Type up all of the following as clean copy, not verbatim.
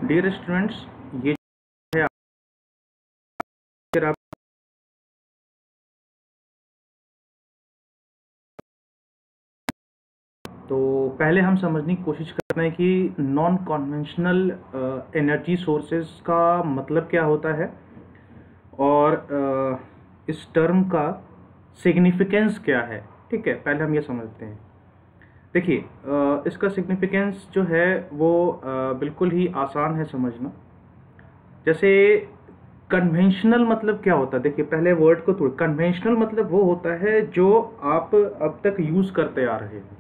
Dear students, ये है आप तो पहले हम समझने की कोशिश कर रहे हैं कि नॉन कन्वेंशनल एनर्जी सोर्सेज का मतलब क्या होता है और इस टर्म का सिग्निफिकेंस क्या है। ठीक है, पहले हम ये समझते हैं। देखिए, इसका सिग्निफिकेंस जो है वो बिल्कुल ही आसान है समझना। जैसे कन्वेंशनल मतलब क्या होता है, देखिए पहले वर्ड को थोड़ा, कन्वेंशनल मतलब वो होता है जो आप अब तक यूज़ करते आ रहे हो।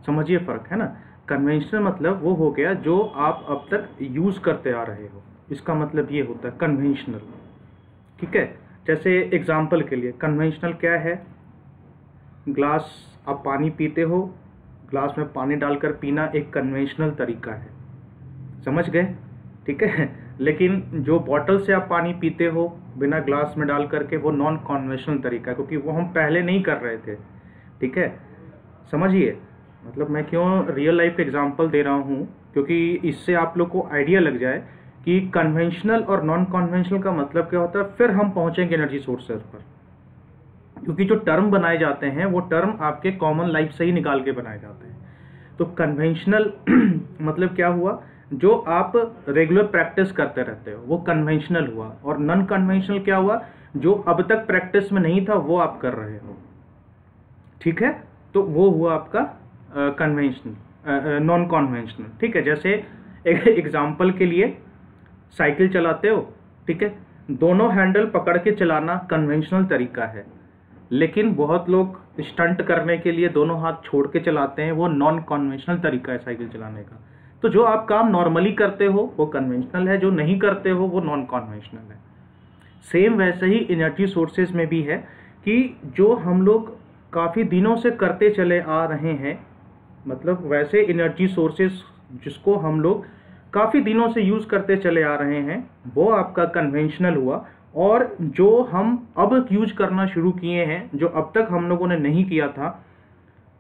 समझिए फ़र्क है ना। कन्वेंशनल मतलब वो हो गया जो आप अब तक यूज़ करते आ रहे हो, इसका मतलब ये होता है कन्वेंशनल। ठीक है, जैसे एग्जाम्पल के लिए कन्वेंशनल क्या है, ग्लास आप पानी पीते हो, ग्लास में पानी डालकर पीना एक कन्वेंशनल तरीका है, समझ गए। ठीक है, लेकिन जो बॉटल से आप पानी पीते हो बिना ग्लास में डाल करके, वो नॉन कन्वेंशनल तरीका है, क्योंकि वो हम पहले नहीं कर रहे थे। ठीक है, समझिए, मतलब मैं क्यों रियल लाइफ का एग्जांपल दे रहा हूँ, क्योंकि इससे आप लोग को आइडिया लग जाए कि कन्वेंशनल और नॉन कन्वेंशनल का मतलब क्या होता है। फिर हम पहुँचेंगे एनर्जी सोर्सेज पर, क्योंकि जो टर्म बनाए जाते हैं वो टर्म आपके कॉमन लाइफ से ही निकाल के बनाए जाते हैं। तो कन्वेंशनल मतलब क्या हुआ, जो आप रेगुलर प्रैक्टिस करते रहते हो वो कन्वेंशनल हुआ। और नॉन कन्वेंशनल क्या हुआ, जो अब तक प्रैक्टिस में नहीं था वो आप कर रहे हो। ठीक है, तो वो हुआ आपका कन्वेंशनल, नॉन कन्वेंशनल। ठीक है, जैसे एक एग्जांपल के लिए साइकिल चलाते हो, ठीक है, दोनों हैंडल पकड़ के चलाना कन्वेंशनल तरीका है, लेकिन बहुत लोग स्टंट करने के लिए दोनों हाथ छोड़ के चलाते हैं, वो नॉन कन्वेंशनल तरीका है साइकिल चलाने का। तो जो आप काम नॉर्मली करते हो वो कन्वेंशनल है, जो नहीं करते हो वो नॉन कन्वेंशनल है। सेम वैसे ही एनर्जी सोर्सेज में भी है कि जो हम लोग काफ़ी दिनों से करते चले आ रहे हैं, मतलब वैसे एनर्जी सोर्सेज जिसको हम लोग काफ़ी दिनों से यूज़ करते चले आ रहे हैं, वो आपका कन्वेंशनल हुआ। और जो हम अब यूज करना शुरू किए हैं, जो अब तक हम लोगों ने नहीं किया था,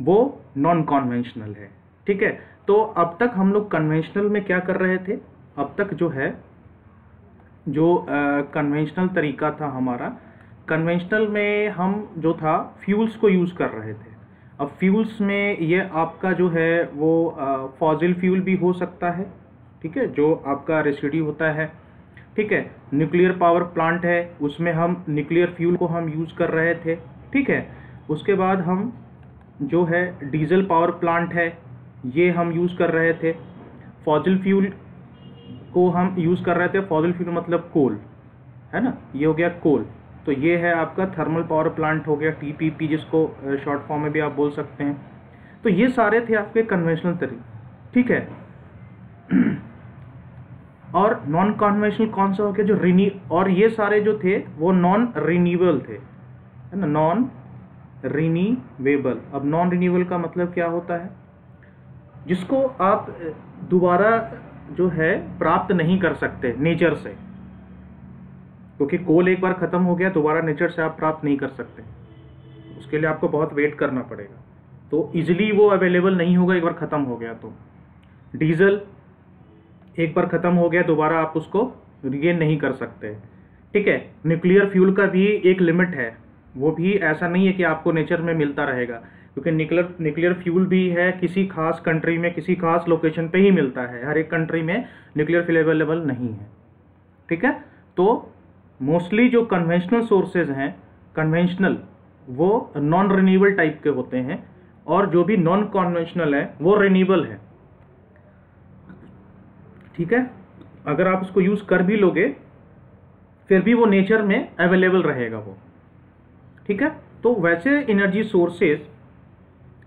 वो नॉन कन्वेंशनल है। ठीक है, तो अब तक हम लोग कन्वेंशनल में क्या कर रहे थे, अब तक जो है जो कन्वेंशनल तरीका था हमारा, कन्वेंशनल में हम जो था फ्यूल्स को यूज़ कर रहे थे। अब फ्यूल्स में ये आपका जो है वो फॉसिल फ्यूल भी हो सकता है, ठीक है, जो आपका रेसिड्यू होता है। ठीक है, न्यूक्लियर पावर प्लांट है, उसमें हम न्यूक्लियर फ्यूल को हम यूज़ कर रहे थे। ठीक है, उसके बाद हम जो है डीजल पावर प्लांट है, ये हम यूज़ कर रहे थे। फॉसिल फ्यूल को हम यूज़ कर रहे थे, फॉसिल फ्यूल मतलब कोल, है ना, ये हो गया कोल। तो ये है आपका थर्मल पावर प्लांट हो गया, टीपीपी, जिसको शॉर्ट फॉर्म में भी आप बोल सकते हैं। तो ये सारे थे आपके कन्वेंशनल तरीके। ठीक है, और नॉन कन्वेंशनल कौन सा हो गया, जो और ये सारे जो थे वो नॉन रिन्यूएबल थे, है ना, नॉन रिन्यूएबल। अब नॉन रिन्यूएबल का मतलब क्या होता है, जिसको आप दोबारा जो है प्राप्त नहीं कर सकते नेचर से, क्योंकि कोल एक बार खत्म हो गया, दोबारा नेचर से आप प्राप्त नहीं कर सकते, उसके लिए आपको बहुत वेट करना पड़ेगा, तो इजीली वो अवेलेबल नहीं होगा एक बार खत्म हो गया। तो डीजल एक बार खत्म हो गया, दोबारा आप उसको रिगेन नहीं कर सकते। ठीक है, न्यूक्लियर फ्यूल का भी एक लिमिट है, वो भी ऐसा नहीं है कि आपको नेचर में मिलता रहेगा, क्योंकि न्यूक्लियर फ्यूल भी है किसी खास कंट्री में, किसी खास लोकेशन पे ही मिलता है, हर एक कंट्री में न्यूक्लियर फ्यूल अवेलेबल नहीं है। ठीक है, तो मोस्टली जो कन्वेंशनल सोर्सेज हैं, कन्वेंशनल वो नॉन रिन्यूएबल टाइप के होते हैं, और जो भी नॉन कन्वेंशनल है वो रिन्यूएबल है। ठीक है, अगर आप उसको यूज कर भी लोगे फिर भी वो नेचर में अवेलेबल रहेगा वो। ठीक है, तो वैसे एनर्जी सोर्सेज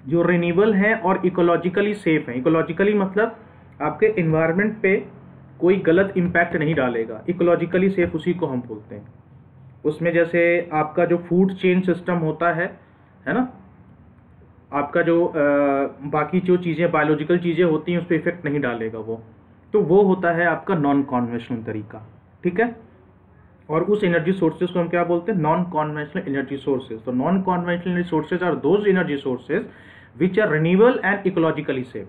जो रिन्यूएबल हैं और इकोलॉजिकली सेफ हैं, इकोलॉजिकली मतलब आपके एनवायरनमेंट पे कोई गलत इम्पैक्ट नहीं डालेगा, इकोलॉजिकली सेफ उसी को हम बोलते हैं। उसमें जैसे आपका जो फूड चेन सिस्टम होता है ना, आपका जो बाकी जो चीज़ें बायोलॉजिकल चीज़ें होती हैं उस पर इफेक्ट नहीं डालेगा वो, तो वो होता है आपका नॉन कन्वेंशनल तरीका। ठीक है, और उस एनर्जी सोर्सेज को हम क्या बोलते हैं, नॉन कन्वेंशनल एनर्जी सोर्सेज। तो non conventional energy sources are those energy sources which are renewable and ecologically safe.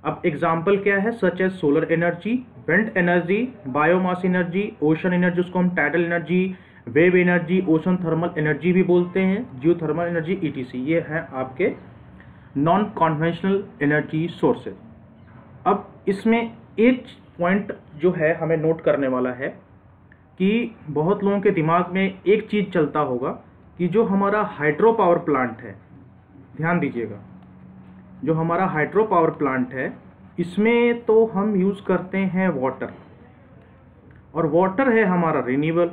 अब एग्जाम्पल क्या है, such as solar energy, wind energy, biomass energy, ocean energy उसको हम tidal energy, wave energy, ocean thermal energy भी बोलते हैं, जियो thermal energy, etc. ये हैं आपके नॉन कन्वेंशनल एनर्जी सोर्सेज। अब इसमें एक पॉइंट जो है हमें नोट करने वाला है कि बहुत लोगों के दिमाग में एक चीज़ चलता होगा कि जो हमारा हाइड्रो पावर प्लांट है, ध्यान दीजिएगा, जो हमारा हाइड्रो पावर प्लांट है इसमें तो हम यूज़ करते हैं वाटर, और वाटर है हमारा रिन्यूएबल,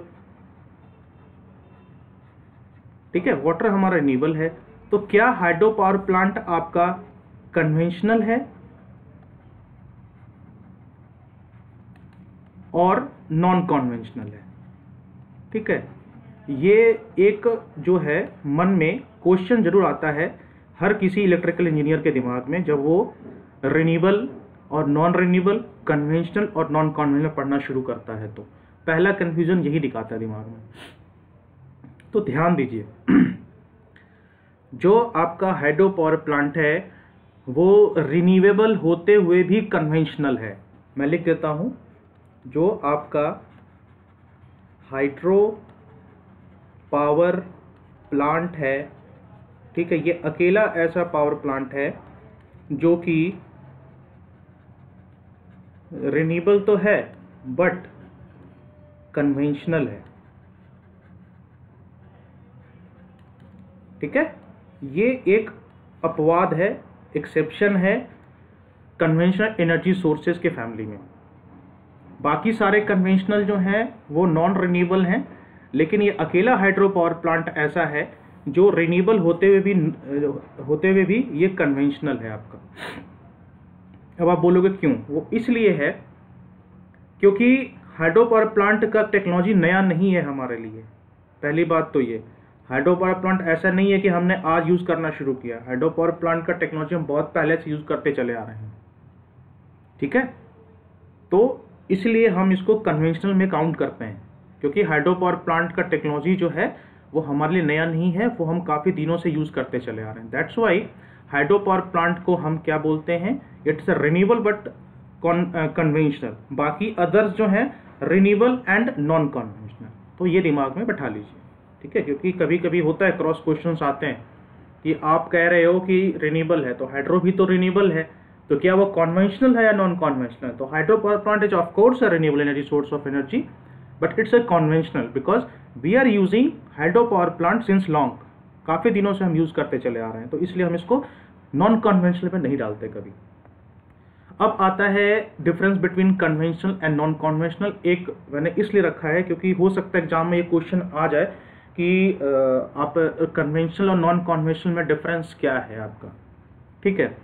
ठीक है, वाटर हमारा रिन्यूएबल है। तो क्या हाइड्रो पावर प्लांट आपका कन्वेंशनल है और नॉन कन्वेंशनल है? ठीक है, ये एक जो है मन में क्वेश्चन जरूर आता है हर किसी इलेक्ट्रिकल इंजीनियर के दिमाग में जब वो रिन्यूएबल और नॉन रिन्यूएबल, कन्वेंशनल और नॉन कन्वेंशनल पढ़ना शुरू करता है। तो पहला कन्फ्यूजन यही दिखाता है दिमाग में। तो ध्यान दीजिए, जो आपका हाइड्रो पावर प्लांट है वो रिन्यूएबल होते हुए भी कन्वेंशनल है। मैं लिख देता हूं, जो आपका हाइड्रो पावर प्लांट है, ठीक है, ये अकेला ऐसा पावर प्लांट है जो कि रिन्यूएबल तो है बट कन्वेंशनल है, ठीक है। ये एक अपवाद है, एक्सेप्शन है कन्वेंशनल एनर्जी सोर्सेज के फैमिली में। बाकी सारे कन्वेंशनल जो हैं वो नॉन रिन्यूएबल हैं, लेकिन ये अकेला हाइड्रो पावर प्लांट ऐसा है जो रिन्यूएबल होते हुए भी ये कन्वेंशनल है आपका। अब आप बोलोगे क्यों? वो इसलिए है क्योंकि हाइड्रो पावर प्लांट का टेक्नोलॉजी नया नहीं है हमारे लिए। पहली बात तो ये, हाइड्रो पावर प्लांट ऐसा नहीं है कि हमने आज यूज़ करना शुरू किया। हाइड्रो पावर प्लांट का टेक्नोलॉजी हम बहुत पहले से यूज़ करते चले आ रहे हैं, ठीक है। तो इसलिए हम इसको कन्वेंशनल में काउंट करते हैं, क्योंकि हाइड्रो पावर प्लांट का टेक्नोलॉजी जो है वो हमारे लिए नया नहीं है, वो हम काफ़ी दिनों से यूज़ करते चले आ रहे हैं। That's why hydro power plant को हम क्या बोलते हैं, it's a renewable but conventional. बाकी अदर्स जो हैं रिन्यूएबल एंड नॉन कन्वेंशनल। तो ये दिमाग में बैठा लीजिए, ठीक है, क्योंकि कभी कभी होता है क्रॉस क्वेश्चंस आते हैं कि आप कह रहे हो कि रिन्यूएबल है तो हाइड्रो भी तो रिन्यूएबल है, तो क्या वो कन्वेंशनल है या नॉन कन्वेंशनल? तो hydro power plant is of course a renewable energy source of energy, but it's a conventional because we are using hydro power plant since long. काफ़ी दिनों से हम यूज़ करते चले आ रहे हैं, तो इसलिए हम इसको नॉन कन्वेंशनल में नहीं डालते कभी। अब आता है difference between conventional and non conventional. एक मैंने इसलिए रखा है क्योंकि हो सकता है एग्जाम में ये क्वेश्चन आ जाए कि आप कन्वेंशनल और नॉन कन्वेंशनल में डिफरेंस क्या है आपका, ठीक है।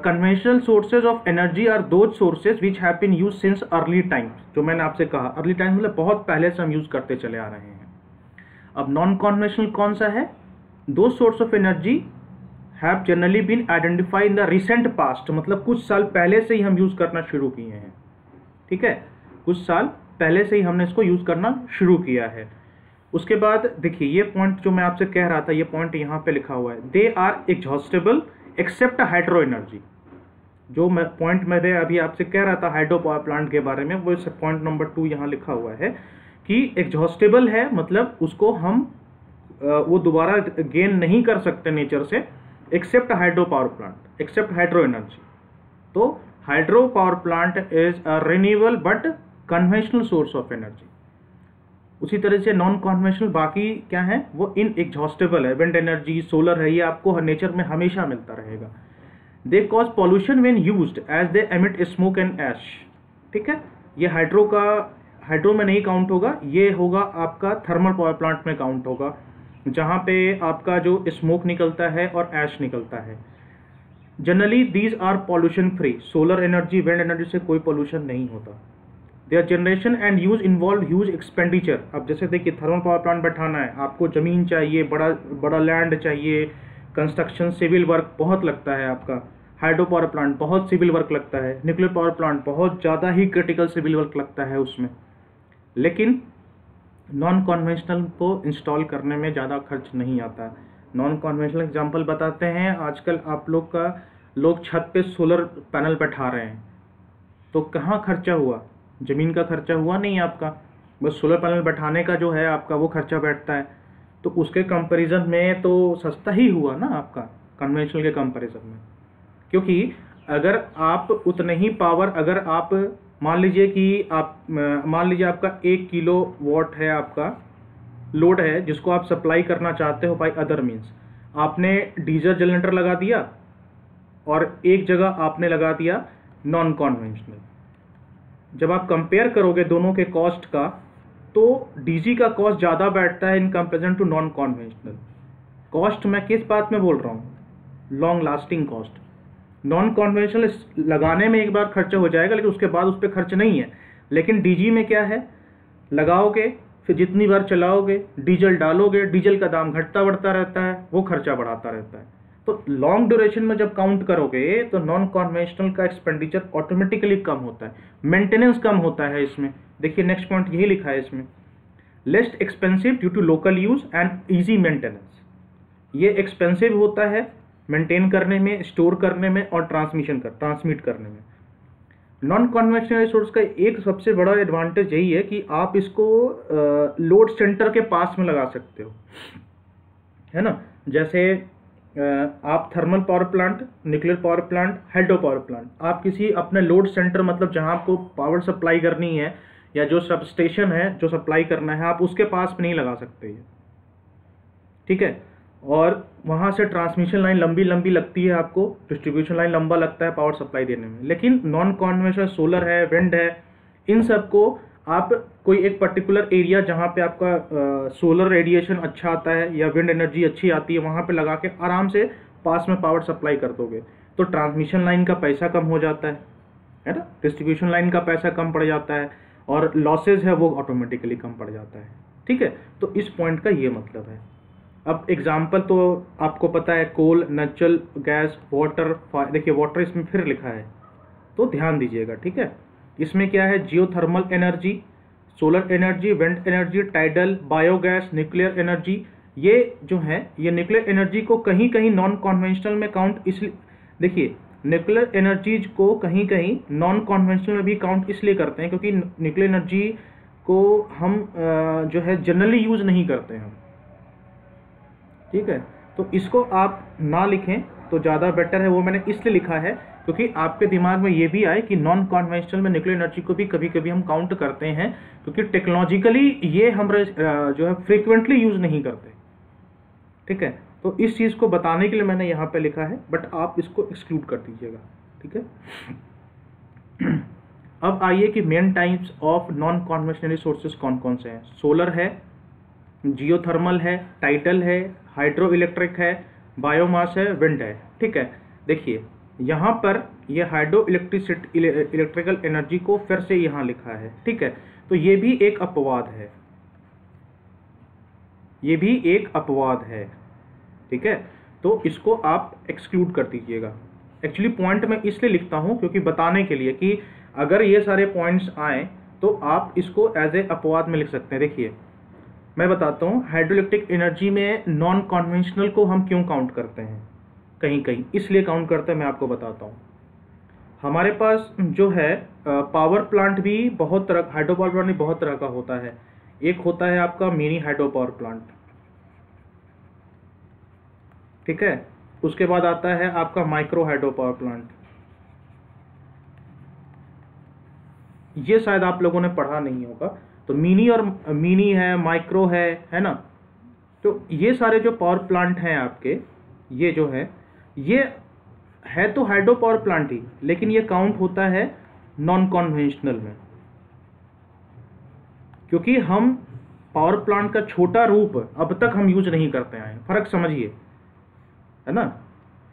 Conventional sources of energy are those sources which have been used since early times. जो मैंने आपसे कहा अर्ली टाइम्स मतलब बहुत पहले से हम यूज करते चले आ रहे हैं। अब नॉन कन्वेंशनल कौन सा है? दो source of energy have generally been identified in the recent past, मतलब कुछ साल पहले से ही हम यूज करना शुरू किए हैं, ठीक है, कुछ साल पहले से ही हमने इसको यूज करना शुरू किया है। उसके बाद देखिए ये पॉइंट जो मैं आपसे कह रहा था, ये पॉइंट यहाँ पे लिखा हुआ है, they are exhaustible except hydro energy. जो मैं पॉइंट मैंने अभी आपसे कह रहा था हाइड्रो पावर प्लांट के बारे में, वो पॉइंट नंबर 2 यहाँ लिखा हुआ है कि एग्जॉस्टेबल है, मतलब उसको हम वो दोबारा गेन नहीं कर सकते नेचर से, except hydro power plant, except hydro energy. तो hydro power plant is a renewable but conventional source of energy. उसी तरह से नॉन कन्वेंशनल बाकी क्या है, वो इन एग्जॉस्टेबल है, विंड एनर्जी, सोलर है, ये आपको नेचर में हमेशा मिलता रहेगा। They cause pollution when used as they emit smoke and ash, ठीक है। ये हाइड्रो में नहीं काउंट होगा, ये होगा आपका थर्मल पावर प्लांट में काउंट होगा, जहाँ पे आपका जो स्मोक निकलता है और ऐश निकलता है। Generally these are pollution free. Solar energy, wind energy से कोई पॉल्यूशन नहीं होता। Their generation and use involve huge expenditure. अब जैसे देखिए थर्मल पावर प्लांट बैठाना है, आपको ज़मीन चाहिए, बड़ा लैंड चाहिए, कंस्ट्रक्शन सिविल वर्क बहुत लगता है आपका। हाइड्रो पावर प्लांट बहुत सिविल वर्क लगता है, न्यूक्लियर पावर प्लांट बहुत ज़्यादा ही क्रिटिकल सिविल वर्क लगता है उसमें। लेकिन नॉन कन्वेंशनल को इंस्टॉल करने में ज़्यादा खर्च नहीं आता। नॉन कन्वेंशनल एग्जांपल बताते हैं, आजकल आप लोग का लोग छत पे सोलर पैनल बैठा रहे हैं, तो कहाँ खर्चा हुआ? ज़मीन का खर्चा हुआ नहीं आपका, बस सोलर पैनल बैठाने का जो है आपका वो खर्चा बैठता है। तो उसके कंपैरिजन में तो सस्ता ही हुआ ना आपका, कन्वेंशनल के कंपैरिजन में। क्योंकि अगर आप उतने ही पावर, अगर आप मान लीजिए कि मान लीजिए आपका 1 किलो वाट है, आपका लोड है जिसको आप सप्लाई करना चाहते हो बाय अदर मीन्स। आपने डीजल जनरेटर लगा दिया और एक जगह आपने लगा दिया नॉन कॉन्वेंशनल। जब आप कंपेयर करोगे दोनों के कॉस्ट का, तो डीजी का कॉस्ट ज़्यादा बैठता है in comparison to non conventional. Cost मैं किस बात में बोल रहा हूँ? Long lasting cost. Non conventional लगाने में एक बार खर्चा हो जाएगा, लेकिन उसके बाद उस पर खर्च नहीं है। लेकिन डीजी में क्या है, लगाओगे फिर जितनी बार चलाओगे, डीजल डालोगे, डीजल का दाम घटता बढ़ता रहता है, वो खर्चा बढ़ाता रहता है। तो लॉन्ग ड्यूरेशन में जब काउंट करोगे तो नॉन कॉन्वेंशनल का एक्सपेंडिचर ऑटोमेटिकली कम होता है, मेंटेनेंस कम होता है इसमें। देखिए नेक्स्ट पॉइंट यही लिखा है इसमें, less expensive due to local use and easy maintenance. ये एक्सपेंसिव होता है मेंटेन करने में, स्टोर करने में और ट्रांसमिट करने में। नॉन कन्वेंशनल रिसोर्स का एक सबसे बड़ा एडवांटेज यही है कि आप इसको लोड सेंटर के पास में लगा सकते हो, है ना। जैसे आप thermal power plant, nuclear power plant, hydro power plant, आप किसी अपने लोड सेंटर, मतलब जहां आपको पावर सप्लाई करनी है या जो सब स्टेशन है जो सप्लाई करना है, आप उसके पास में नहीं लगा सकते ये, ठीक है। और वहाँ से ट्रांसमिशन लाइन लंबी लंबी लगती है आपको, डिस्ट्रीब्यूशन लाइन लंबा लगता है पावर सप्लाई देने में। लेकिन नॉन कॉन्वेंशनल सोलर है, विंड है, इन सब को आप कोई एक पर्टिकुलर एरिया जहाँ पे आपका सोलर रेडिएशन अच्छा आता है या विंड एनर्जी अच्छी आती है, वहाँ पे लगा के आराम से पास में पावर सप्लाई कर दोगे। तो ट्रांसमिशन लाइन का पैसा कम हो जाता है ना, डिस्ट्रीब्यूशन लाइन का पैसा कम पड़ जाता है, और लॉसेज है वो ऑटोमेटिकली कम पड़ जाता है, ठीक है। तो इस पॉइंट का ये मतलब है। अब एग्जाम्पल तो आपको पता है, कोल, नेचुरल गैस, वाटर, देखिए वाटर इसमें फिर लिखा है तो ध्यान दीजिएगा, ठीक है। इसमें क्या है, geothermal energy, solar energy, wind energy, tidal, biogas, nuclear energy. ये जो है, ये न्यूक्लियर एनर्जी को कहीं कहीं नॉन कॉन्वेंशनल में काउंट, इसलिए देखिए न्यूक्लियर एनर्जीज को कहीं कहीं नॉन कॉन्वेंशनल में भी काउंट इसलिए करते हैं क्योंकि न्यूक्लियर एनर्जी को हम जो है जनरली यूज नहीं करते हैं, ठीक है। तो इसको आप ना लिखें तो ज़्यादा बेटर है। वो मैंने इसलिए लिखा है क्योंकि आपके दिमाग में ये भी आए कि नॉन कॉन्वेंशनल में न्यूक्लियर एनर्जी को भी कभी कभी हम काउंट करते हैं, क्योंकि टेक्नोलॉजिकली ये हम जो है फ्रीक्वेंटली यूज़ नहीं करते, ठीक है। तो इस चीज़ को बताने के लिए मैंने यहाँ पे लिखा है, बट आप इसको एक्सक्लूड कर दीजिएगा, ठीक है। अब आइए कि main types of non conventional resources कौन कौन से हैं। सोलर है, जियोथर्मल है, टाइडल है, हाइड्रो इलेक्ट्रिक है, बायोमास है, विंड है, ठीक है। देखिए यहाँ पर ये हाइड्रो इलेक्ट्रिकल एनर्जी को फिर से यहाँ लिखा है, ठीक है। तो ये भी एक अपवाद है, ये भी एक अपवाद है, ठीक है। तो इसको आप एक्सक्लूड कर दीजिएगा। एक्चुअली पॉइंट मैं इसलिए लिखता हूँ क्योंकि बताने के लिए कि अगर ये सारे पॉइंट्स आए तो आप इसको एज ए अपवाद में लिख सकते हैं। देखिए मैं बताता हूँ हाइड्रोइलेक्ट्रिक एनर्जी में नॉन कन्वेंशनल को हम क्यों काउंट करते हैं, कहीं कहीं इसलिए काउंट करते हैं, मैं आपको बताता हूँ। हमारे पास जो है पावर प्लांट भी बहुत तरह, हाइड्रो पावर प्लांट भी बहुत तरह का होता है। एक होता है आपका मिनी हाइड्रो पावर प्लांट, ठीक है। उसके बाद आता है आपका माइक्रो हाइड्रो पावर प्लांट, ये शायद आप लोगों ने पढ़ा नहीं होगा। तो मिनी है, माइक्रो है ना। तो ये सारे जो पावर प्लांट हैं आपके, ये जो है ये है तो हाइड्रो पावर प्लांट ही, लेकिन ये काउंट होता है नॉन कन्वेंशनल में, क्योंकि हम पावर प्लांट का छोटा रूप अब तक हम यूज नहीं करते आए। फर्क समझिए, है ना।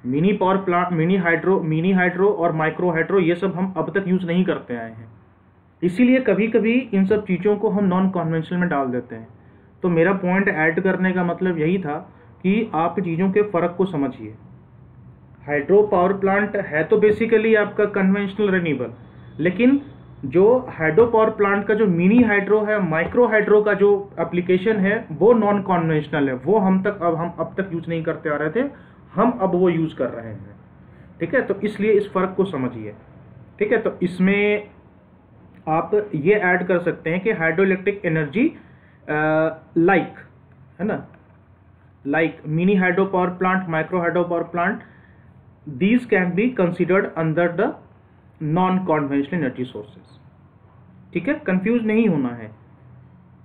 Mini power plant, mini hydro और माइक्रो हाइड्रो, ये सब हम अब तक यूज नहीं करते आए हैं, इसीलिए कभी कभी इन सब चीज़ों को हम नॉन कन्वेंशनल में डाल देते हैं। तो मेरा पॉइंट ऐड करने का मतलब यही था कि आप चीज़ों के फ़र्क को समझिए। हाइड्रो पावर प्लांट है तो बेसिकली आपका कन्वेंशनल रिन्यूएबल, लेकिन जो हाइड्रो पावर प्लांट का जो मिनी हाइड्रो है, माइक्रो हाइड्रो का जो एप्लीकेशन है वो नॉन कन्वेंशनल है। वो हम अब तक यूज़ नहीं करते आ रहे थे, हम अब वो यूज़ कर रहे हैं। ठीक है, तो इसलिए इस फर्क को समझिए। ठीक है, तो इसमें आप ये ऐड कर सकते हैं कि हाइड्रो इलेक्ट्रिक एनर्जी लाइक, है ना, like mini hydro power plant, micro hydro power plant, these can be considered under the non conventional energy sources. ठीक है, कंफ्यूज नहीं होना है,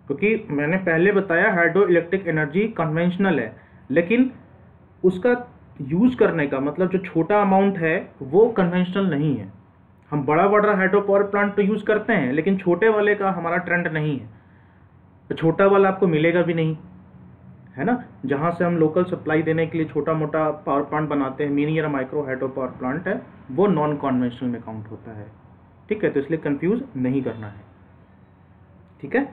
क्योंकि मैंने पहले बताया हाइड्रो इलेक्ट्रिक एनर्जी कन्वेंशनल है, लेकिन उसका यूज करने का मतलब जो छोटा अमाउंट है वो कन्वेंशनल नहीं है। हम बड़ा बड़ा हाइड्रो पावर प्लांट तो यूज करते हैं, लेकिन छोटे वाले का हमारा ट्रेंड नहीं है, तो छोटा वाला आपको मिलेगा भी नहीं, है ना। जहाँ से हम लोकल सप्लाई देने के लिए छोटा मोटा पावर प्लांट बनाते हैं, मिनी या माइक्रो हाइड्रो पावर प्लांट है, वो नॉन कॉन्वेंशनल में काउंट होता है। ठीक है, तो इसलिए कंफ्यूज नहीं करना है। ठीक है,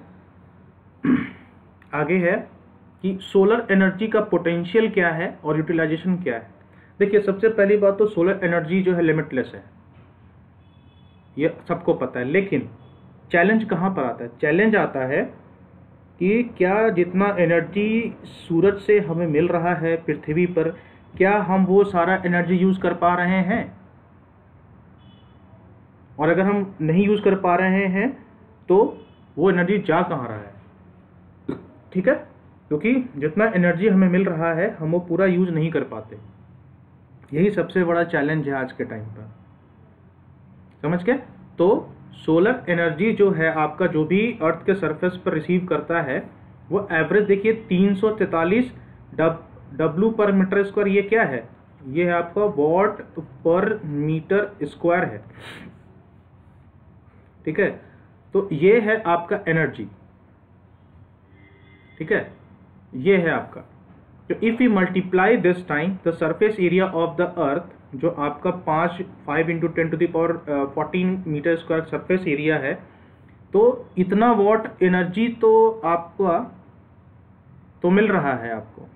आगे है कि सोलर एनर्जी का पोटेंशियल क्या है और यूटिलाइजेशन क्या है। देखिए, सबसे पहली बात तो सोलर एनर्जी जो है लिमिटलेस है, ये सबको पता है, लेकिन चैलेंज कहाँ पर आता है? चैलेंज आता है कि क्या जितना एनर्जी सूरज से हमें मिल रहा है पृथ्वी पर, क्या हम वो सारा एनर्जी यूज कर पा रहे हैं? और अगर हम नहीं यूज कर पा रहे हैं तो वो एनर्जी जा कहाँ रहा है? ठीक है, क्योंकि जितना एनर्जी हमें मिल रहा है हम वो पूरा यूज नहीं कर पाते। यही सबसे बड़ा चैलेंज है आज के टाइम पर, समझ के? तो सोलर एनर्जी जो है आपका, जो भी अर्थ के सरफेस पर रिसीव करता है, वो एवरेज देखिए 343 डब्ल्यू पर मीटर स्क्वायर। ये क्या है? ये है आपका वॉट पर मीटर स्क्वायर है। ठीक है, तो ये है आपका एनर्जी। ठीक है, ये है आपका। तो if you multiply this time the surface area of the earth, जो आपका 5 × 10⁻14 मीटर स्क्वायर सरफेस एरिया है, तो इतना वॉट एनर्जी तो आपका तो मिल रहा है, आपको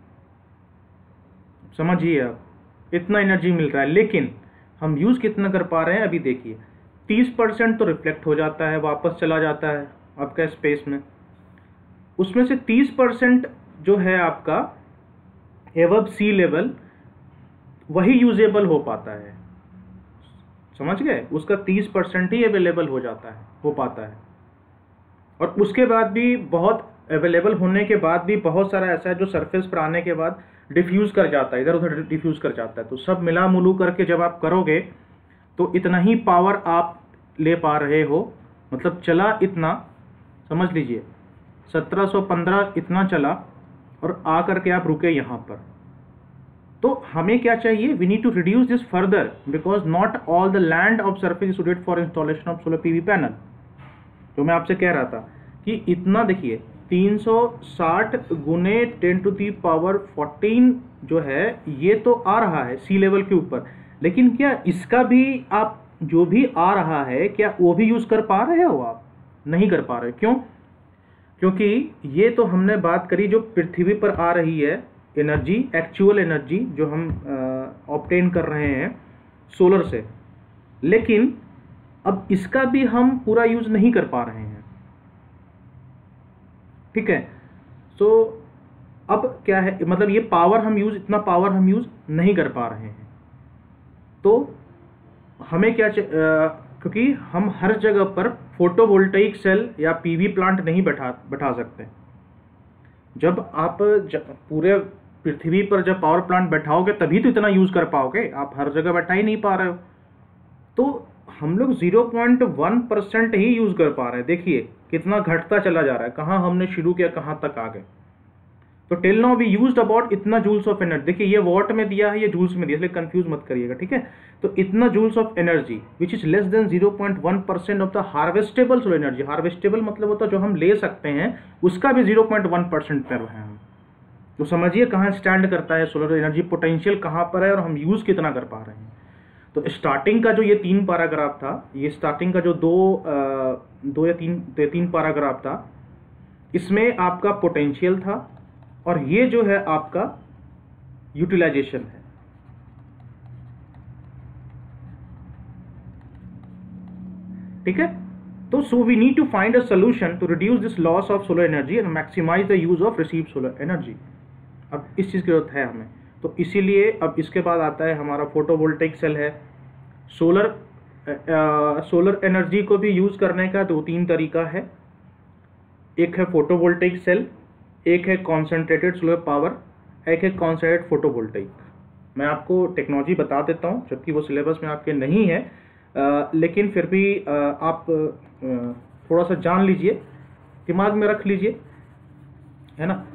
समझिए, आप इतना एनर्जी मिल रहा है, लेकिन हम यूज कितना कर पा रहे हैं? अभी देखिए 30% तो रिफ्लेक्ट हो जाता है, वापस चला जाता है आपका स्पेस में। उसमें से 30% जो है आपका एबव सी लेवल, वही यूजेबल हो पाता है, समझ गए? उसका 30% ही अवेलेबल हो जाता है, हो पाता है। और उसके बाद भी बहुत अवेलेबल होने के बाद भी बहुत सारा ऐसा है जो सरफेस पर आने के बाद डिफ्यूज कर जाता है, इधर उधर डिफ्यूज कर जाता है। तो सब मिला मुलू करके जब आप करोगे तो इतना ही पावर आप ले पा रहे हो, मतलब चला इतना, समझ लीजिए 1715 इतना चला, और आ करके आप रुके यहाँ पर। तो हमें क्या चाहिए? We need to reduce this further, because not all the land of surface is suited for installation of solar PV panel. तो मैं आपसे कह रहा था कि इतना देखिए 360 × 10⁻14 जो है, ये तो आ रहा है सी लेवल के ऊपर, लेकिन क्या इसका भी आप जो भी आ रहा है, क्या वो भी यूज कर पा रहे हो? आप नहीं कर पा रहे। क्यों? क्योंकि ये तो हमने बात करी जो पृथ्वी पर आ रही है एनर्जी, एक्चुअल एनर्जी जो हम ऑब्टेन कर रहे हैं सोलर से, लेकिन अब इसका भी हम पूरा यूज नहीं कर पा रहे हैं। ठीक है, तो अब क्या है, मतलब ये पावर हम यूज, इतना पावर हम यूज नहीं कर पा रहे हैं। तो हमें क्या क्योंकि हम हर जगह पर फोटोवोल्टेइक सेल या पीवी प्लांट नहीं बैठा सकते। जब आप पूरे पृथ्वी पर जब पावर प्लांट बैठाओगे तभी तो इतना यूज कर पाओगे, आप हर जगह बैठा ही नहीं पा रहे हो। तो हम लोग 0.1% ही यूज कर पा रहे हैं। देखिए कितना घटता चला जा रहा है, कहाँ हमने शुरू किया कहाँ तक आ गए। तो till now we used about इतना जूल्स ऑफ एनर्जी। देखिए ये वॉट में दिया है, ये जूल्स में दिया, इसलिए कंफ्यूज मत करिएगा। ठीक है, तो इतना joules of energy which is less than 0.1% of the harvestable solar energy. Harvestable मतलब होता है जो हम ले सकते हैं, उसका भी 0.1% पर है हम। तो समझिए कहाँ स्टैंड करता है सोलर एनर्जी, पोटेंशियल कहाँ पर है और हम यूज कितना कर पा रहे हैं। तो स्टार्टिंग का जो ये 3 पैराग्राफ था, ये स्टार्टिंग का जो दो या तीन पैराग्राफ था, इसमें आपका पोटेंशियल था, और ये जो है आपका यूटिलाइजेशन है। ठीक है, तो so we need to find a solution to reduce this loss of solar energy and maximize the use of received solar energy. अब इस चीज की जरूरत है हमें। तो इसीलिए अब इसके बाद आता है हमारा फोटोवोल्टेइक सेल है। सोलर एनर्जी को भी यूज़ करने का 2-3 तरीका है। एक है फोटोवोल्टेइक सेल, एक है कॉन्सेंट्रेटेड सोलर पावर, एक है कॉन्सेंट्रेटेड फोटोवोल्टेइक। मैं आपको टेक्नोलॉजी बता देता हूँ, जबकि वो सिलेबस में आपके नहीं है, लेकिन फिर भी आप थोड़ा सा जान लीजिए, दिमाग में रख लीजिए, है ना।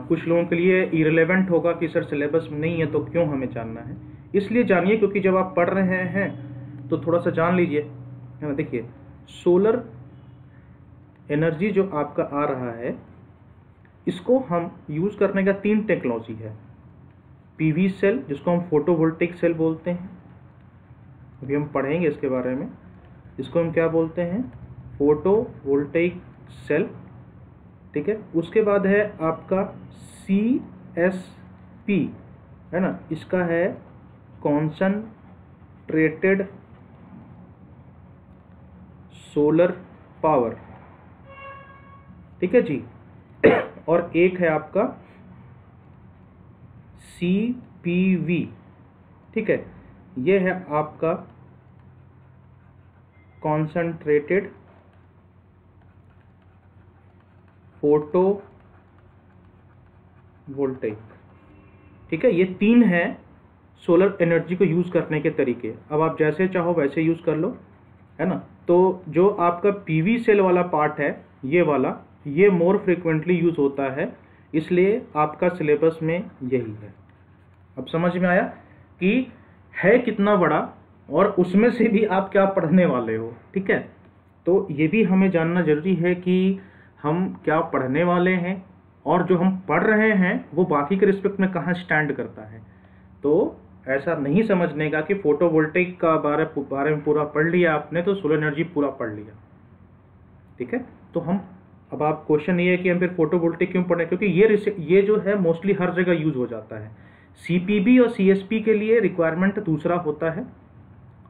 कुछ लोगों के लिए इरेलेवेंट होगा कि सर सिलेबस में नहीं है तो क्यों हमें जानना है, इसलिए जानिए, क्योंकि जब आप पढ़ रहे हैं तो थोड़ा सा जान लीजिए, है ना। देखिए, सोलर एनर्जी जो आपका आ रहा है, इसको हम यूज़ करने का 3 टेक्नोलॉजी है। पीवी सेल, जिसको हम फोटोवोल्टेइक सेल बोलते हैं, अभी हम पढ़ेंगे इसके बारे में। इसको हम क्या बोलते हैं? फोटोवोल्टेइक सेल, ठीक है। उसके बाद है आपका CSP, है ना, इसका है कॉन्सनट्रेटेड सोलर पावर, ठीक है जी। और एक है आपका CPV, ठीक है, ये है आपका कॉन्सनट्रेटेड फोटोवोल्टेइक, ठीक है। ये 3 हैं सोलर एनर्जी को यूज़ करने के तरीके। अब आप जैसे चाहो वैसे यूज़ कर लो, है ना। तो जो आपका पीवी सेल वाला पार्ट है, ये वाला, ये मोर फ्रिक्वेंटली यूज़ होता है, इसलिए आपका सिलेबस में यही है। अब समझ में आया कि है कितना बड़ा और उसमें से भी आप क्या पढ़ने वाले हो, ठीक है। तो ये भी हमें जानना जरूरी है कि हम क्या पढ़ने वाले हैं और जो हम पढ़ रहे हैं वो बाकी के रिस्पेक्ट में कहाँ स्टैंड करता है। तो ऐसा नहीं समझने का कि फोटोवोल्टेइक का बारे में पूरा पढ़ लिया आपने तो सोलर एनर्जी पूरा पढ़ लिया, ठीक है। तो हम अब आप क्वेश्चन ये है कि हम फिर फोटोवोल्टेइक क्यों पढ़ें, क्योंकि ये जो है मोस्टली हर जगह यूज़ हो जाता है। CPB और CSP के लिए रिक्वायरमेंट दूसरा होता है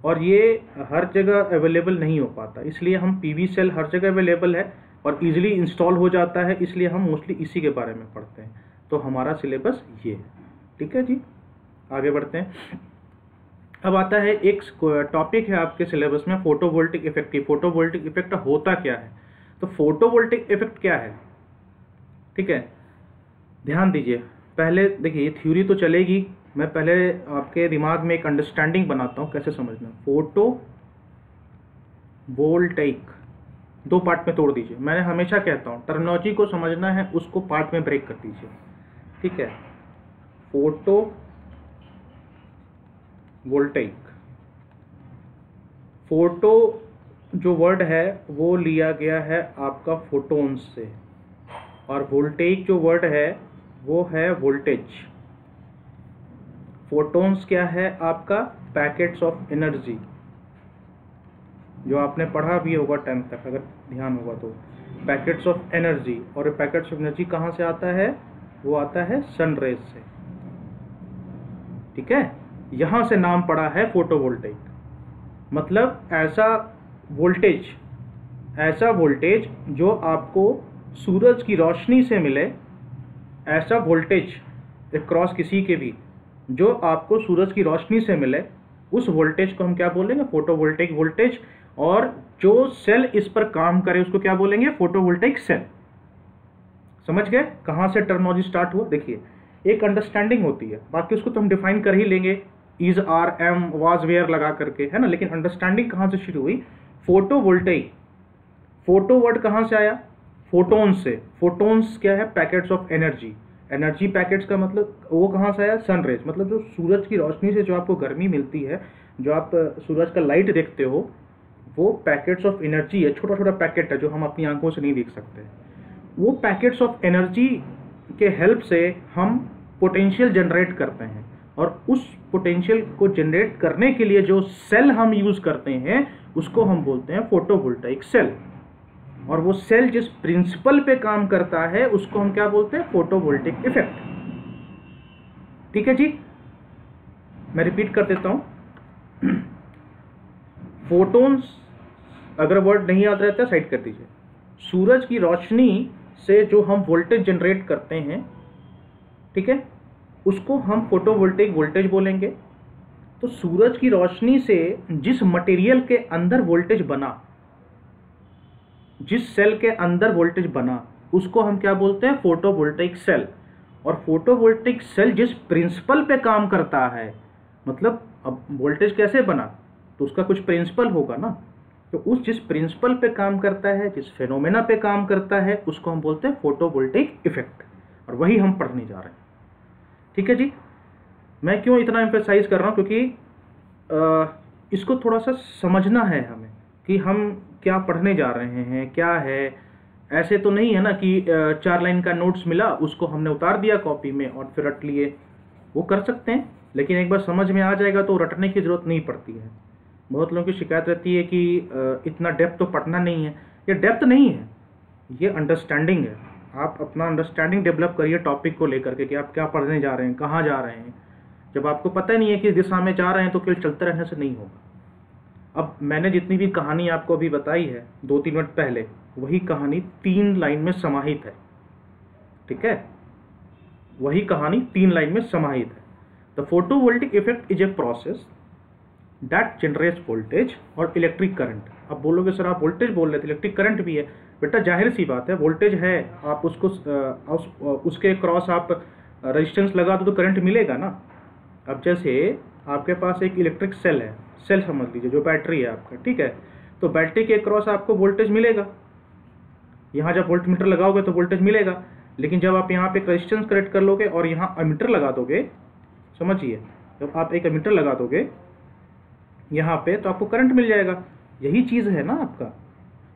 और ये हर जगह अवेलेबल नहीं हो पाता, इसलिए हम PV सेल हर जगह अवेलेबल है और इजीली इंस्टॉल हो जाता है, इसलिए हम मोस्टली इसी के बारे में पढ़ते हैं। तो हमारा सिलेबस ये है, ठीक है जी। आगे बढ़ते हैं। अब आता है एक टॉपिक है आपके सिलेबस में, फोटोवोल्टिक इफेक्ट। फोटोवोल्टिक इफेक्ट होता क्या है? तो फोटोवोल्टिक इफेक्ट क्या है, ठीक है, ध्यान दीजिए। पहले देखिए, ये थ्योरी तो चलेगी, मैं पहले आपके दिमाग में एक अंडरस्टैंडिंग बनाता हूँ कैसे समझना। फोटोवोल्टेइक 2 पार्ट में तोड़ दीजिए। मैंने हमेशा कहता हूँ टर्मिनोलॉजी को समझना है, उसको पार्ट में ब्रेक कर दीजिए, ठीक है। फोटोवोल्टेइक, फोटो जो वर्ड है वो लिया गया है आपका फोटोन्स से, और वोल्टेइक जो वर्ड है वो है वोल्टेज। फोटोन्स क्या है आपका? पैकेट्स ऑफ एनर्जी, जो आपने पढ़ा भी होगा 10th तक अगर ध्यान होगा तो, पैकेट्स ऑफ एनर्जी। और पैकेट्स ऑफ एनर्जी कहाँ से आता है? वो आता है सनरेज से, ठीक है। यहाँ से नाम पड़ा है फोटोवोल्टेइक, मतलब ऐसा वोल्टेज जो आपको सूरज की रोशनी से मिले, ऐसा वोल्टेज अक्रॉस किसी के भी जो आपको सूरज की रोशनी से मिले, उस वोल्टेज को हम क्या बोलेंगे? Photovoltaic voltage. और जो सेल इस पर काम करे उसको क्या बोलेंगे? Photovoltaic cell. समझ गए कहाँ से टर्मिनोलॉजी स्टार्ट हुआ? देखिए, एक अंडरस्टैंडिंग होती है, बाकी उसको तो हम डिफाइन कर ही लेंगे, is, are, am, was, were लगा करके, है ना। लेकिन अंडरस्टैंडिंग कहाँ से शुरू हुई? फोटोवोल्टेइक। फोटो वर्ड कहाँ से आया? फोटोन्स से। फोटोन्स क्या है? Packets of energy. Energy packets का मतलब वो कहाँ से आया? सनरेज, मतलब जो सूरज की रोशनी से जो आपको गर्मी मिलती है, जो आप सूरज का लाइट देखते हो, वो पैकेट्स ऑफ एनर्जी है, छोटा छोटा पैकेट है जो हम अपनी आंखों से नहीं देख सकते। वो पैकेट्स ऑफ एनर्जी के हेल्प से हम पोटेंशियल जनरेट करते हैं, और उस पोटेंशियल को जनरेट करने के लिए जो सेल हम यूज करते हैं उसको हम बोलते हैं फोटोवोल्टेइक सेल। और वो सेल जिस प्रिंसिपल पे काम करता है उसको हम क्या बोलते हैं? फोटोवोल्टेइक इफेक्ट, ठीक है जी। मैं रिपीट कर देता हूं, फोटोन्स अगर वर्ड नहीं याद रहता साइड कर दीजिए। सूरज की रोशनी से जो हम वोल्टेज जनरेट करते हैं, ठीक है, उसको हम फोटोवोल्टेइक वोल्टेज बोलेंगे। तो सूरज की रोशनी से जिस मटेरियल के अंदर वोल्टेज बना, जिस सेल के अंदर वोल्टेज बना, उसको हम क्या बोलते हैं? Photovoltaic cell. और फोटोवोल्टेइक सेल जिस प्रिंसिपल पे काम करता है, मतलब अब वोल्टेज कैसे बना, तो उसका कुछ प्रिंसिपल होगा ना, तो उस जिस प्रिंसिपल पे काम करता है, जिस फेनोमेना पे काम करता है, उसको हम बोलते हैं फोटोवोल्टेइक इफेक्ट। और वही हम पढ़ने जा रहे हैं। ठीक है जी। मैं क्यों इतना एम्फेसाइज कर रहा हूँ? क्योंकि इसको थोड़ा सा समझना है हमें कि हम क्या पढ़ने जा रहे हैं, क्या है। ऐसे तो नहीं है ना कि 4 लाइन का नोट्स मिला, उसको हमने उतार दिया कॉपी में और फिर रट लिए। वो कर सकते हैं, लेकिन एक बार समझ में आ जाएगा तो रटने की ज़रूरत नहीं पड़ती है। बहुत लोगों की शिकायत रहती है कि इतना डेप्थ तो पढ़ना नहीं है। ये डेप्थ नहीं है, ये अंडरस्टैंडिंग है। आप अपना अंडरस्टैंडिंग डेवलप करिए टॉपिक को लेकर के कि आप क्या पढ़ने जा रहे हैं, कहाँ जा रहे हैं। जब आपको पता ही नहीं है किस दिशा में जा रहे हैं तो केवल चलते रहने से नहीं होगा। अब मैंने जितनी भी कहानी आपको अभी बताई है 2-3 मिनट पहले, वही कहानी 3 लाइन में समाहित है। ठीक है, वही कहानी 3 लाइन में समाहित है। The photovoltaic effect is a process that generates voltage और इलेक्ट्रिक करंट। अब बोलोगे सर आप वोल्टेज बोल रहे थे, इलेक्ट्रिक करंट भी है। बेटा जाहिर सी बात है, वोल्टेज है, आप उसको उसके क्रॉस आप रेजिस्टेंस लगा दो तो करंट मिलेगा ना। अब जैसे आपके पास एक इलेक्ट्रिक सेल है, सेल समझ लीजिए, जो बैटरी है आपका, ठीक है। तो बैटरी के क्रॉस आपको वोल्टेज मिलेगा। यहाँ जब वोल्ट मीटर लगाओगे तो वोल्टेज मिलेगा, लेकिन जब आप यहाँ पे एक रेजिस्टेंस कनेक्ट कर लोगे और यहाँ एमीटर लगा दोगे, समझिए, जब आप एक एमीटर लगा दोगे यहाँ पे तो आपको करंट मिल जाएगा। यही चीज़ है ना आपका।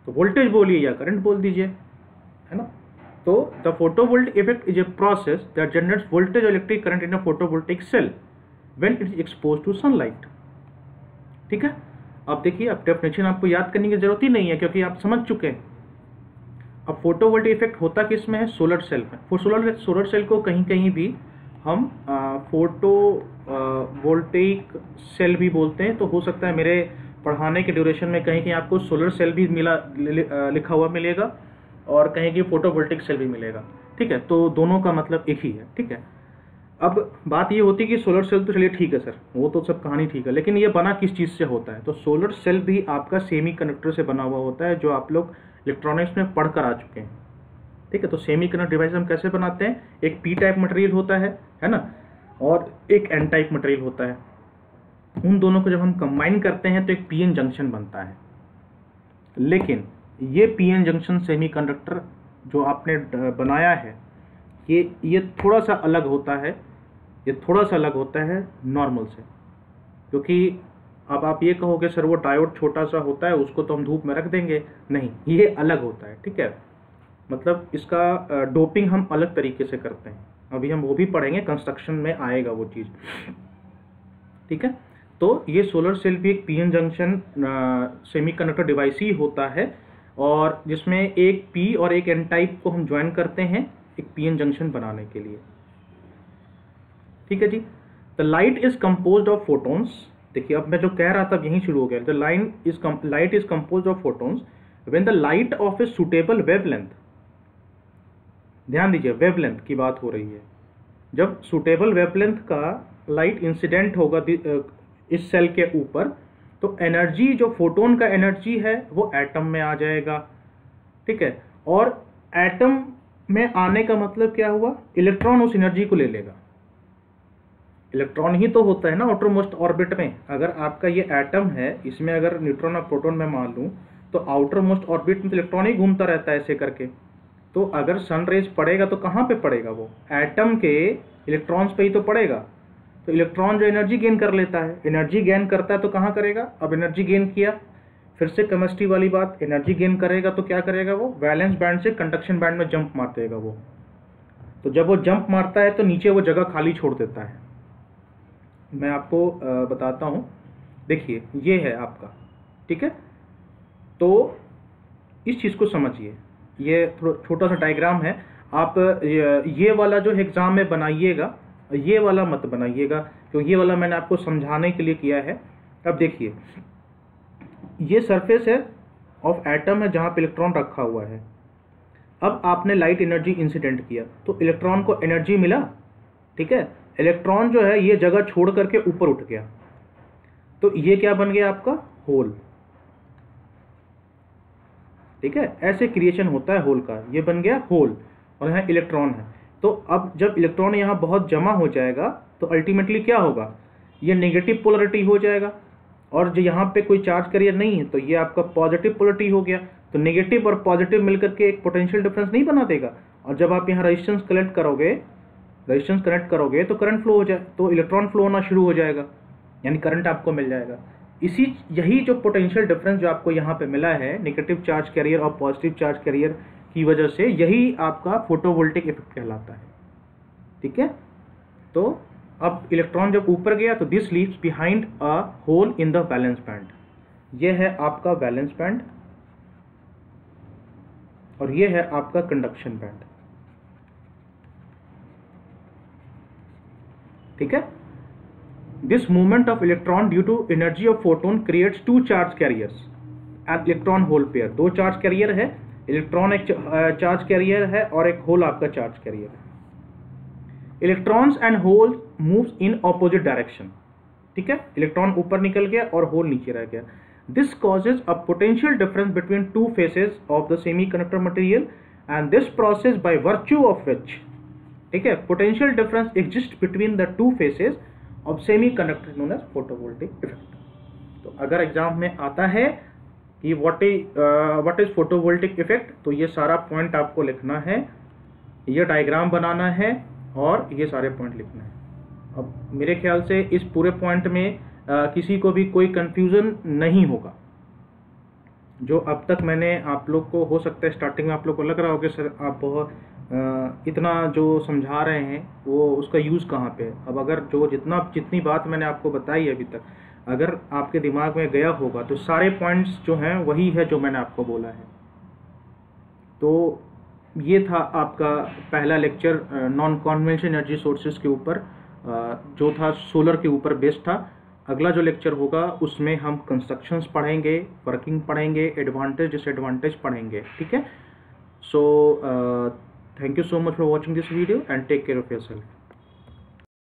तो वोल्टेज बोलिए या करंट बोल दीजिए, है ना। तो the photovoltaic effect is a process that generates voltage और electric current in a photovoltaic cell when it is exposed to sunlight. ठीक है। अब देखिए, अब डेफिनेशन आपको याद करने की जरूरत ही नहीं है क्योंकि आप समझ चुके हैं। अब फोटोवोल्टिक इफेक्ट होता किस में है? सोलर सेल में। सोलर सेल को कहीं कहीं भी हम फोटो वोल्टेइक सेल भी बोलते हैं। तो हो सकता है मेरे पढ़ाने के ड्यूरेशन में कहीं कहीं आपको सोलर सेल भी लिखा हुआ मिलेगा और कहीं की फोटोवोल्टिक सेल भी मिलेगा। ठीक है, तो दोनों का मतलब एक ही है। ठीक है। अब बात ये होती है कि सोलर सेल तो चलिए ठीक है सर, वो तो सब कहानी ठीक है, लेकिन ये बना किस चीज़ से होता है? तो सोलर सेल भी आपका सेमी कंडक्टर से बना हुआ होता है, जो आप लोग इलेक्ट्रॉनिक्स में पढ़ कर आ चुके हैं। ठीक है। तो सेमी कंडक्टर डिवाइस हम कैसे बनाते हैं? एक पी टाइप मटेरियल होता है ना, और एक एन टाइप मटेरियल होता है। उन दोनों को जब हम कंबाइन करते हैं तो एक पीएन जंक्शन बनता है। लेकिन ये पीएन जंक्शन सेमीकंडक्टर जो आपने बनाया है, ये थोड़ा सा अलग होता है। ये थोड़ा सा अलग होता है नॉर्मल से, क्योंकि अब आप ये कहोगे सर वो डायोड छोटा सा होता है, उसको तो हम धूप में रख देंगे। नहीं, ये अलग होता है। ठीक है, मतलब इसका डोपिंग हम अलग तरीके से करते हैं। अभी हम वो भी पढ़ेंगे, कंस्ट्रक्शन में आएगा वो चीज़। ठीक है। तो ये सोलर सेल भी एक पीएन जंक्शन सेमीकंडक्टर डिवाइस ही होता है, और जिसमें एक पी और एक एन टाइप को हम ज्वाइन करते हैं एक पीएन जंक्शन बनाने के लिए। ठीक है जी। The light is composed of photons. देखिए, अब मैं जो कह रहा था यहीं शुरू हो गया। The light is composed of photons when the light of a suitable wavelength. ध्यान दीजिए, वेवलेंथ की बात हो रही है। जब सुटेबल वेवलेंथ का लाइट इंसिडेंट होगा इस सेल के ऊपर, तो एनर्जी, जो फोटोन का एनर्जी है, वो एटम में आ जाएगा। ठीक है। और एटम में आने का मतलब क्या हुआ? इलेक्ट्रॉन उस एनर्जी को ले लेगा। इलेक्ट्रॉन ही तो होता है ना आउटर मोस्ट ऑर्बिट में। अगर आपका ये एटम है, इसमें अगर न्यूट्रॉन और प्रोटॉन मैं मान लूँ, तो आउटर मोस्ट ऑर्बिट में तो इलेक्ट्रॉन ही घूमता रहता है ऐसे करके। तो अगर सन रेज पड़ेगा तो कहाँ पे पड़ेगा? वो एटम के इलेक्ट्रॉन्स पे ही तो पड़ेगा। तो इलेक्ट्रॉन जो एनर्जी गेन कर लेता है, एनर्जी गेन करता है तो कहाँ करेगा? अब एनर्जी गेन किया, फिर से केमिस्ट्री वाली बात, एनर्जी गेन करेगा तो क्या करेगा? वो वैलेंस बैंड से कंडक्शन बैंड में जंप मार देगा वो। तो जब वो जंप मारता है तो नीचे वो जगह खाली छोड़ देता है। मैं आपको बताता हूँ। देखिए, ये है आपका। ठीक है। तो इस चीज़ को समझिए, ये थोड़ा छोटा सा डायग्राम है। आप ये वाला जो एग्ज़ाम में बनाइएगा, ये वाला मत बनाइएगा, क्योंकि ये वाला मैंने आपको समझाने के लिए किया है। अब देखिए, ये सरफेस है ऑफ एटम है जहाँ पे इलेक्ट्रॉन रखा हुआ है। अब आपने लाइट एनर्जी इंसिडेंट किया तो इलेक्ट्रॉन को एनर्जी मिला। ठीक है, इलेक्ट्रॉन जो है ये जगह छोड़ करके ऊपर उठ गया, तो ये क्या बन गया आपका होल। ठीक है, ऐसे क्रिएशन होता है होल का, ये बन गया होल और यहाँ इलेक्ट्रॉन है। तो अब जब इलेक्ट्रॉन यहाँ बहुत जमा हो जाएगा तो अल्टीमेटली क्या होगा, ये नेगेटिव पोलरिटी हो जाएगा, और जो यहाँ पे कोई चार्ज कैरियर नहीं है तो ये आपका पॉजिटिव पोलरिटी हो गया। तो नेगेटिव और पॉजिटिव मिलकर के एक पोटेंशियल डिफरेंस नहीं बना देगा, और जब आप यहाँ रेजिस्टेंस कनेक्ट करोगे तो करंट फ्लो हो जाए, तो इलेक्ट्रॉन फ्लो होना शुरू हो जाएगा, यानी करंट आपको मिल जाएगा। यही जो पोटेंशियल डिफरेंस जो आपको यहाँ पे मिला है नेगेटिव चार्ज कैरियर और पॉजिटिव चार्ज कैरियर की वजह से, यही आपका फोटोवोल्टिक इफेक्ट कहलाता है। ठीक है, तो अब इलेक्ट्रॉन जब ऊपर गया तो this leaves behind a hole in the valence band. यह है आपका वैलेंस बैंड और यह है आपका कंडक्शन बैंड। ठीक है, this movement of electron due to energy of photon creates two charge carriers and electron hole pair. दो चार्ज कैरियर है, इलेक्ट्रॉन एक चार्ज कैरियर है और एक होल आपका चार्ज कैरियर है। Electrons and hole moves in opposite direction. ठीक है, इलेक्ट्रॉन ऊपर निकल गया और होल नीचे रह गया। This causes a potential difference between two faces of the semiconductor material and this process by virtue of which, ठीक है, potential difference exist between the two faces of semiconductor known as photovoltaic effect. तो अगर exam में आता है कि what is photovoltaic effect, तो ये सारा पॉइंट आपको लिखना है, ये डायग्राम बनाना है और ये सारे पॉइंट लिखना है। अब मेरे ख्याल से इस पूरे पॉइंट में किसी को भी कोई कंफ्यूजन नहीं होगा। जो अब तक मैंने आप लोग को, हो सकता है स्टार्टिंग में आप लोग को लग रहा होगा सर आप इतना जो समझा रहे हैं वो उसका यूज़ कहाँ पे है। अब अगर जितनी बात मैंने आपको बताई अभी तक अगर आपके दिमाग में गया होगा तो सारे पॉइंट्स जो हैं वही है जो मैंने आपको बोला है। तो ये था आपका पहला lecture non conventional energy sources के ऊपर, जो था सोलर के ऊपर बेस्ड था। अगला जो लेक्चर होगा उसमें हम कंस्ट्रक्शंस पढ़ेंगे, वर्किंग पढ़ेंगे, एडवांटेज डिसएडवांटेज पढ़ेंगे। ठीक है, so thank you so much for watching this video and take care of yourself.